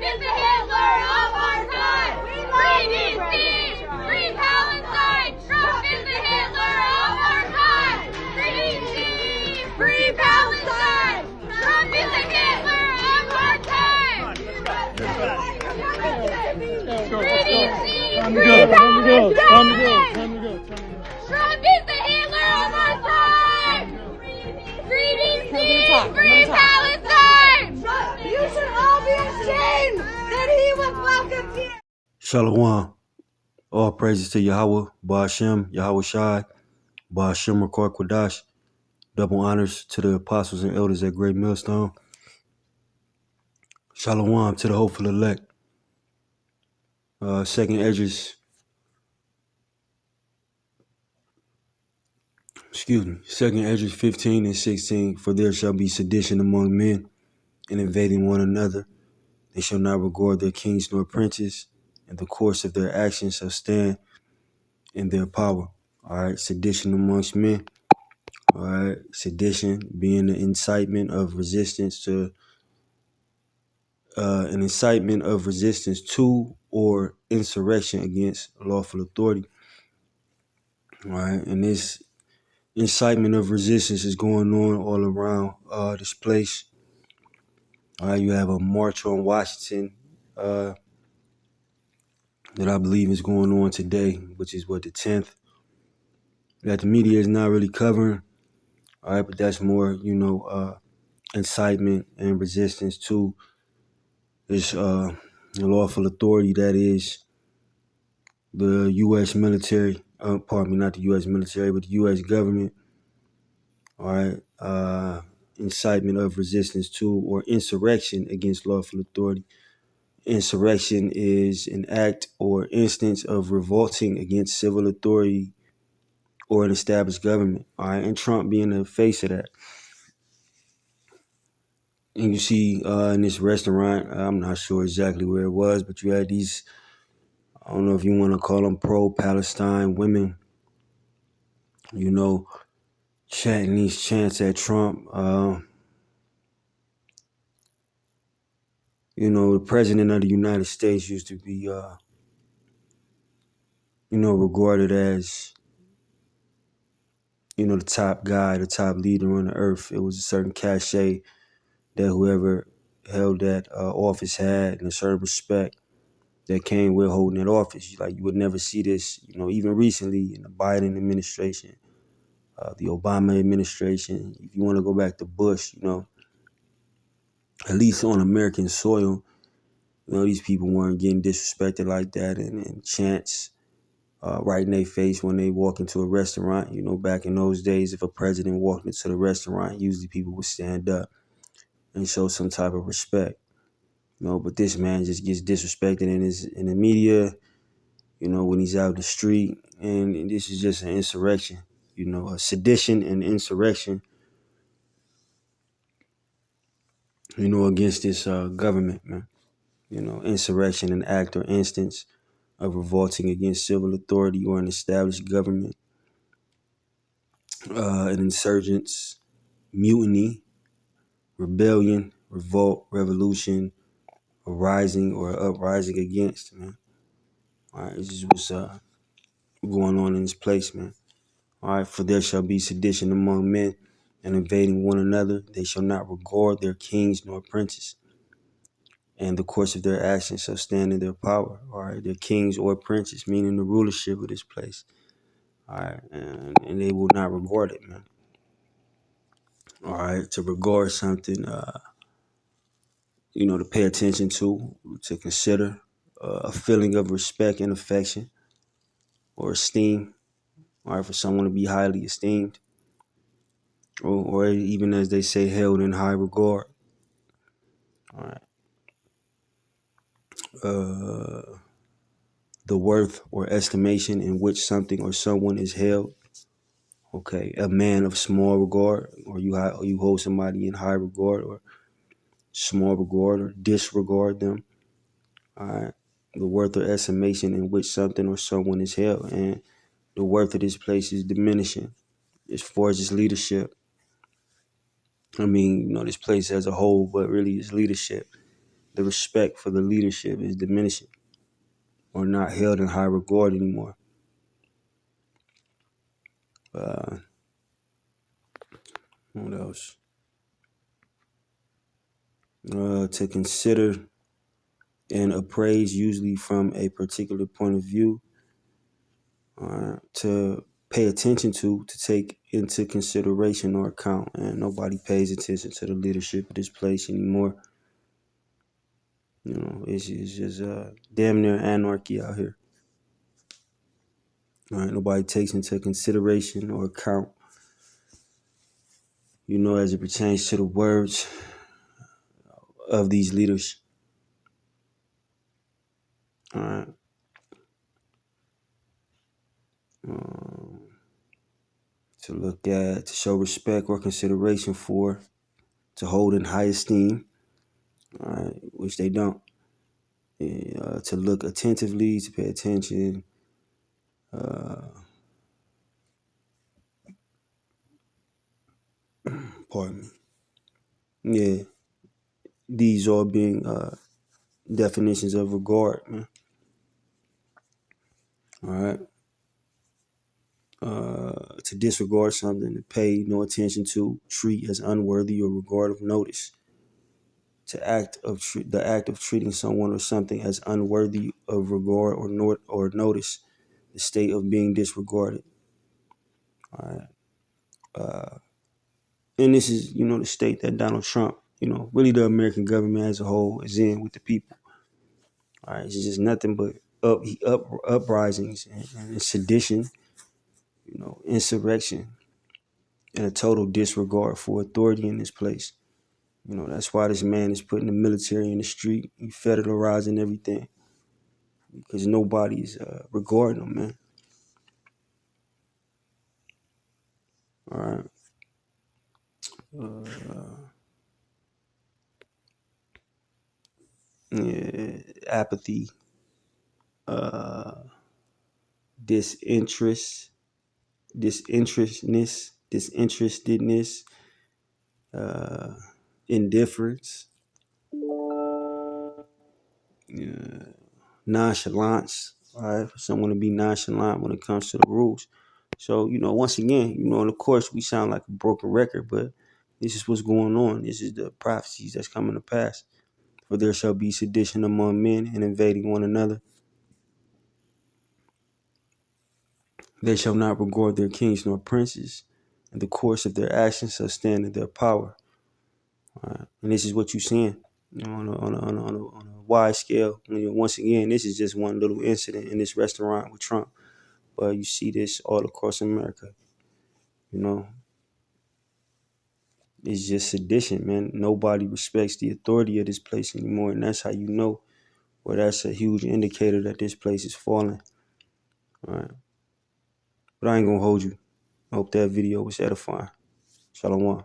is the Hitler of our time. Free DC, free Palestine. Trump is the Hitler of our time. Free DC, free Palestine. Trump is the Hitler of our time. Free DC, free Palestine. Trump is the Hitler of our time. Free DC, free Palestine. You should all be ashamed that he was welcomed here. Shalom. All praises to Yahweh, Ba'ashem, Yahweh Shai, Ba'ashem Rakar Kwadash. Double honors to the apostles and elders at Great Millstone. Shalom to the hopeful elect. Second Esdras, Second Esdras 15 and 16. For there shall be sedition among men, and invading one another. They shall not regard their kings nor princes, and the course of their actions shall stand in their power. All right, sedition amongst men. All right, sedition being the incitement of resistance to, or insurrection against lawful authority. All right, and this incitement of resistance is going on all around this place. All right, you have a march on Washington that I believe is going on today, which is the 10th. That the media is not really covering. All right, but that's more, incitement and resistance to this lawful authority that is the U.S. military. Pardon me, not the U.S. military, but the U.S. government. All right, incitement of resistance to or insurrection against lawful authority. Insurrection is an act or instance of revolting against civil authority or an established government. All right, and Trump being the face of that. And you see in this restaurant, I'm not sure exactly where it was, but you had these, I don't know if you want to call them pro-Palestine women, chanting these chants at Trump. The president of the United States used to be, regarded as, the top guy, the top leader on the earth. It was a certain cachet that whoever held that office had, and a certain respect that came with holding that office. Like, you would never see this, even recently in the Biden administration, the Obama administration. If you want to go back to Bush, at least on American soil, these people weren't getting disrespected like that, and chants right in their face when they walk into a restaurant. Back in those days, if a president walked into the restaurant, usually people would stand up and show some type of respect. But this man just gets disrespected in the media, when he's out in the street. And this is just an insurrection, a sedition and insurrection, against this government, man. Insurrection, an act or instance of revolting against civil authority or an established government. An insurgence, mutiny, rebellion, revolt, revolution, a rising or uprising against, man. All right, this is what's going on in this place, man. All right, for there shall be sedition among men, and invading one another. They shall not regard their kings nor princes, and the course of their actions shall stand in their power. All right, their kings or princes, meaning the rulership of this place. All right, and they will not regard it, man. All right, to regard something, to pay attention to consider, a feeling of respect and affection or esteem. All right, for someone to be highly esteemed, or even, as they say, held in high regard. All right. The worth or estimation in which something or someone is held. Okay, a man of small regard, or you hold somebody in high regard or small regard, or disregard them. All right, the worth or estimation in which something or someone is held, and the worth of this place is diminishing as far as its leadership. I mean, this place as a whole, but really its leadership. the respect for the leadership is diminishing or not held in high regard anymore. What else? To consider and appraise, usually from a particular point of view, to pay attention to take into consideration or account. And nobody pays attention to the leadership of this place anymore. You know, it's just damn near anarchy out here. All right, nobody takes into consideration or account, you know, as it pertains to the words of these leaders. All right. To look at, to show respect or consideration for, to hold in high esteem, all right, which they don't. To look attentively, to pay attention. Pardon me. Yeah, these all being definitions of regard, man. All right. To disregard something, to pay no attention to, treat as unworthy or regard of notice. The act of treating someone or something as unworthy of regard or notice, the state of being disregarded. All right. And this is, you know, the state that Donald Trump, you know, really the American government as a whole is in with the people. All right. It's just nothing but uprisings and sedition, you know, insurrection, and a total disregard for authority in this place. You know, that's why this man is putting the military in the street, he federalizing everything, because nobody's regarding him, man. All right. Yeah, apathy, disinterestedness, indifference, nonchalance. All right, for someone to be nonchalant when it comes to the rules. So, you know, once again, you know, and of course we sound like a broken record, but this is what's going on. This is the prophecies that's coming to pass. For there shall be sedition among men and invading one another. They shall not regard their kings nor princes, and the course of their actions shall stand in their power. All right. And this is what you're seeing, you know, on a wide scale. Once again, this is just one little incident in this restaurant with Trump, but you see this all across America. You know, it's just sedition, man. Nobody respects the authority of this place anymore, and that's how you know, well, that's a huge indicator that this place is falling. All right. But I ain't gonna hold you. I hope that video was edifying. Shalom.